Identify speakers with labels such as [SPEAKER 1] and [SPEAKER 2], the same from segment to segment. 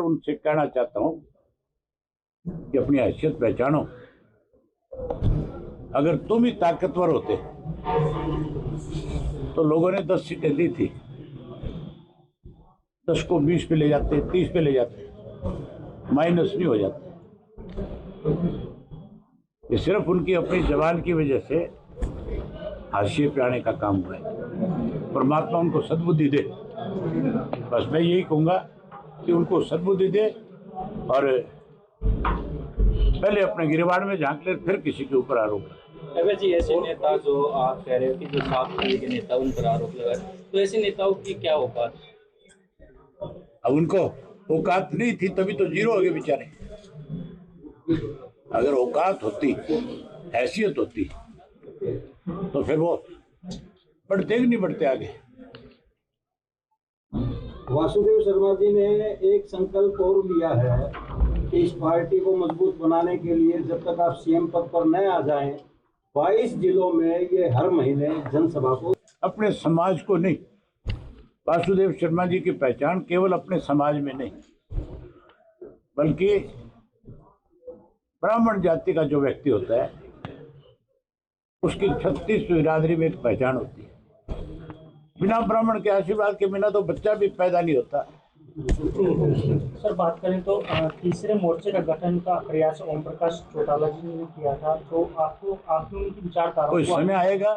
[SPEAKER 1] उनसे कहना चाहता हूं कि अपनी हैसियत पहचानो। अगर तुम ही ताकतवर होते तो लोगों ने 10 सीटें दी थी, 10 को 20 पे ले जाते, 30 पे ले जाते, माइनस नहीं हो जाते। ये सिर्फ उनकी अपनी जबान की वजह से हाशिए पे आने का काम हुआ है। परमात्मा उनको सद्बुद्धि दे। बस मैं यही कहूँगा कि उनको सद्बुद्धि दे और पहले अपने गिरबान में झांक ले, फिर किसी के ऊपर आरोप लगाए।
[SPEAKER 2] अगर जी ऐसे नेता जो आप कह रहे हो कि जो साफ पार्टी के नेता उन पर आरोप लगाए, तो ऐसे नेताओं की क्या औकात?
[SPEAKER 1] अब उनको औकात नहीं थी तभी तो जीरो हो गए बेचारे। अगर औकात होती, हैसियत होती, तो फिर वो बढ़ते कि नहीं बढ़ते आगे।
[SPEAKER 3] वासुदेव शर्मा जी ने एक संकल्प और लिया है कि इस पार्टी को मजबूत बनाने के लिए जब तक आप सीएम पद पर न आ जाएं, 22 जिलों में ये हर महीने जनसभा को
[SPEAKER 1] अपने समाज को नहीं, वासुदेव शर्मा जी की पहचान केवल अपने समाज में नहीं, बल्कि ब्राह्मण जाति का जो व्यक्ति होता है उसकी 36 बिरादरी में एक पहचान होती है। बिना ब्राह्मण के आशीर्वाद के बिना तो बच्चा भी पैदा नहीं होता।
[SPEAKER 4] सर बात करें तो तीसरे मोर्चे का गठन का प्रयास ओम प्रकाश चौटाला जी ने किया था, तो आपने उनकी विचारधारा
[SPEAKER 1] कोई समय आएगा,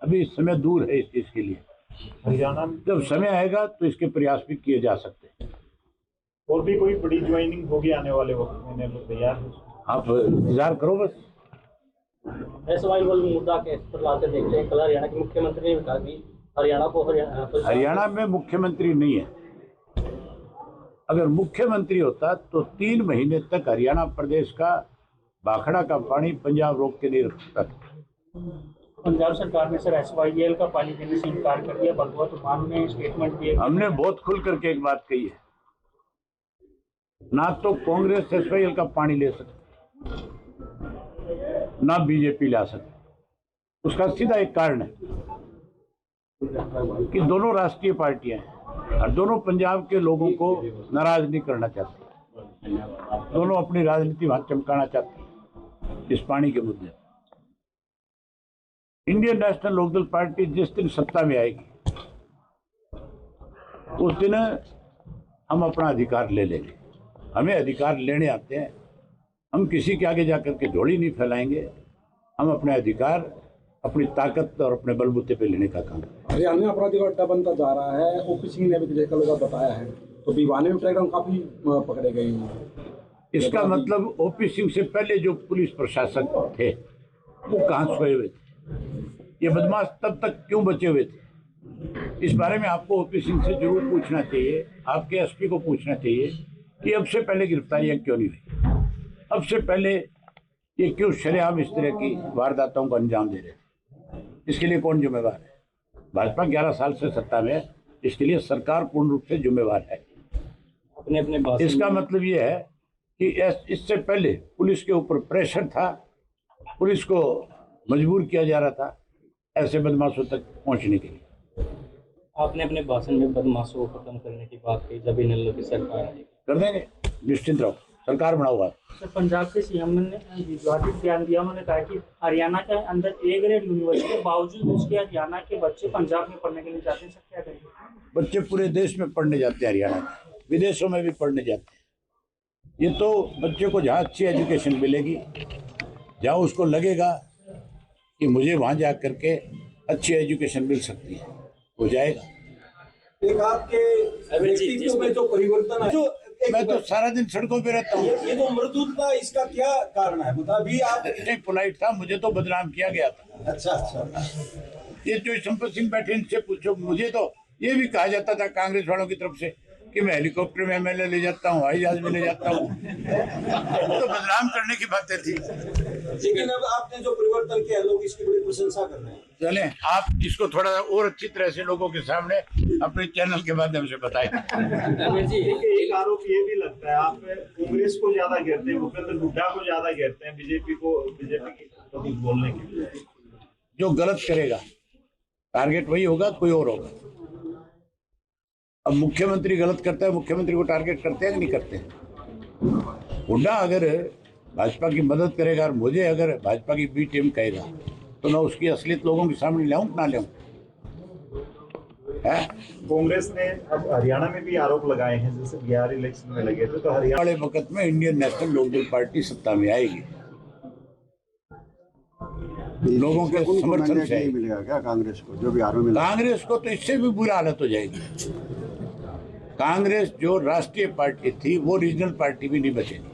[SPEAKER 1] अभी समय दूर है इस चीज के लिए।
[SPEAKER 5] हरियाणा में
[SPEAKER 1] जब समय आएगा तो इसके प्रयास भी किए जा सकते हैं।
[SPEAKER 5] और भी कोई बड़ी ज्वाइनिंग होगी आने वाले वक्त में, तो तैयार हो।
[SPEAKER 1] आप इंतजार करो बस।
[SPEAKER 2] सवाल मुद्दा के इस पर लाते देखते हैं, कल हरियाणा के मुख्यमंत्री ने कहा कि हरियाणा
[SPEAKER 1] में मुख्यमंत्री नहीं है। अगर मुख्यमंत्री होता तो 3 महीने तक हरियाणा प्रदेश का भाखड़ा का पानी पंजाब रोक के नहीं रख सकता था।
[SPEAKER 4] पंजाब सरकार ने सर SYL का पानी देने से इनकार कर दिया। भगवत मान ने स्टेटमेंट दिया।
[SPEAKER 1] हमने बहुत खुल करके एक बात कही है, ना तो कांग्रेस SYL का पानी ले सकती, ना बीजेपी ला सकती। उसका सीधा एक कारण है कि दोनों राष्ट्रीय पार्टियां हैं और दोनों पंजाब के लोगों को नाराज नहीं करना चाहती। दोनों अपनी राजनीति वहां चमकाना चाहते हैं इस पानी के मुद्दे। इंडियन नेशनल लोकदल पार्टी जिस दिन सत्ता में आएगी उस दिन हम अपना अधिकार ले लेंगे। हमें अधिकार लेने आते हैं, हम किसी के आगे जाकर के झोली नहीं फैलाएंगे। हम अपने अधिकार अपनी ताकत और अपने बलबूते पे लेने का काम।
[SPEAKER 3] हरियाणा में अपराधी का अड्डा बनता जा रहा है। ओपी सिंह ने भी कल बताया है, तो भिवानी में ट्रैकर काफी पकड़े गए हैं।
[SPEAKER 1] इसका मतलब ओपी सिंह से पहले जो पुलिस प्रशासक थे वो कहाँ सोए हुए थे? ये बदमाश तब तक क्यों बचे हुए थे? इस बारे में आपको ओपी सिंह से जरूर पूछना चाहिए, आपके SP को पूछना चाहिए कि अब से पहले गिरफ्तारियां क्यों नहीं हुई, अब से पहले ये क्यों शरेआम इस तरह की वारदातों को अंजाम दे रहे हैं। इसके लिए कौन जिम्मेवार है? भाजपा 11 साल से सत्ता में है, इसके लिए सरकार पूर्ण रूप से जिम्मेवार है।
[SPEAKER 2] अपने
[SPEAKER 1] इसका मतलब ये है कि इससे पहले पुलिस के ऊपर प्रेशर था, पुलिस को मजबूर किया जा रहा था ऐसे बदमाशों तक पहुंचने के लिए।
[SPEAKER 2] आपने अपने भाषण में बदमाशों को खत्म करने की बात कही, जब इन लोगों की सरकार आएगी
[SPEAKER 1] कर देंगे, निश्चिंत रहो, सरकार बना हुआ है।
[SPEAKER 4] सर पंजाब के CM ने विवादित बयान दिया। उन्होंने कहा कि हरियाणा के अंदर A ग्रेड यूनिवर्सिटी के बावजूद उसके हरियाणा के बच्चे पंजाब में पढ़ने के लिए जाते हैं। सर क्या करेंगे?
[SPEAKER 1] बच्चे पूरे देश में पढ़ने जाते हैं, हरियाणा में, विदेशों में भी पढ़ने जाते हैं। ये तो बच्चे को जहाँ अच्छी एजुकेशन मिलेगी, जहाँ उसको लगेगा कि मुझे वहाँ जा करके अच्छी एजुकेशन मिल सकती है, वो जाएगा।
[SPEAKER 3] एक आपके व्यक्तित्व में जो परिवर्तन है, जो
[SPEAKER 1] मैं तो सारा दिन सड़कों पे रहता हूँ।
[SPEAKER 3] ये जो मृदुता, इसका क्या कारण है? मतलब अभी आप
[SPEAKER 1] इतने पोलाइट था, मुझे तो बदनाम किया गया था।
[SPEAKER 3] अच्छा।
[SPEAKER 1] ये जो संपत सिंह बैठे इनसे पूछो, मुझे तो ये भी कहा जाता था कांग्रेस वालों की तरफ से कि मैं हेलीकॉप्टर में MLA ले जाता हूँ, हवाई जहाज में ले जाता हूँ। तो बदनाम करने की बातें थी।
[SPEAKER 3] लेकिन अब आपने जो परिवर्तन किया, लोग इसकी बड़ी प्रशंसा कर रहे हैं।
[SPEAKER 1] चले आप इसको थोड़ा और अच्छी तरह से लोगों के सामने अपने चैनल के माध्यम से बताएं।
[SPEAKER 5] एक आरोप ये भी लगता है, आप कांग्रेस को ज्यादा घेरते हैं, भूपेंद्र हुड्डा को ज्यादा घेरते हैं, बीजेपी की बोलने के लिए।
[SPEAKER 1] जो गलत करेगा टारगेट वही होगा, कोई और होगा। अब मुख्यमंत्री गलत करता है, मुख्यमंत्री को टारगेट करते हैं कि नहीं करते हैं? हुड्डा अगर भाजपा की मदद करेगा और मुझे अगर भाजपा की बी टीम कहेगा तो मैं उसकी असलियत लोगों के सामने लाऊं ना लाऊं? है
[SPEAKER 5] कांग्रेस ने अब हरियाणा में भी आरोप लगाए हैं, जैसे बिहार इलेक्शन में लगे थे, तो हरियाणा
[SPEAKER 1] वाले वक्त में इंडियन नेशनल लोकदल पार्टी सत्ता में आएगी, लोगों के समर्थन से आएगी।
[SPEAKER 6] मिलेगा क्या कांग्रेस को जो बिहार में मिला?
[SPEAKER 1] कांग्रेस को तो इससे भी बुरी हालत हो जाएगी। कांग्रेस जो राष्ट्रीय पार्टी थी वो रीजनल पार्टी भी नहीं बचेगी।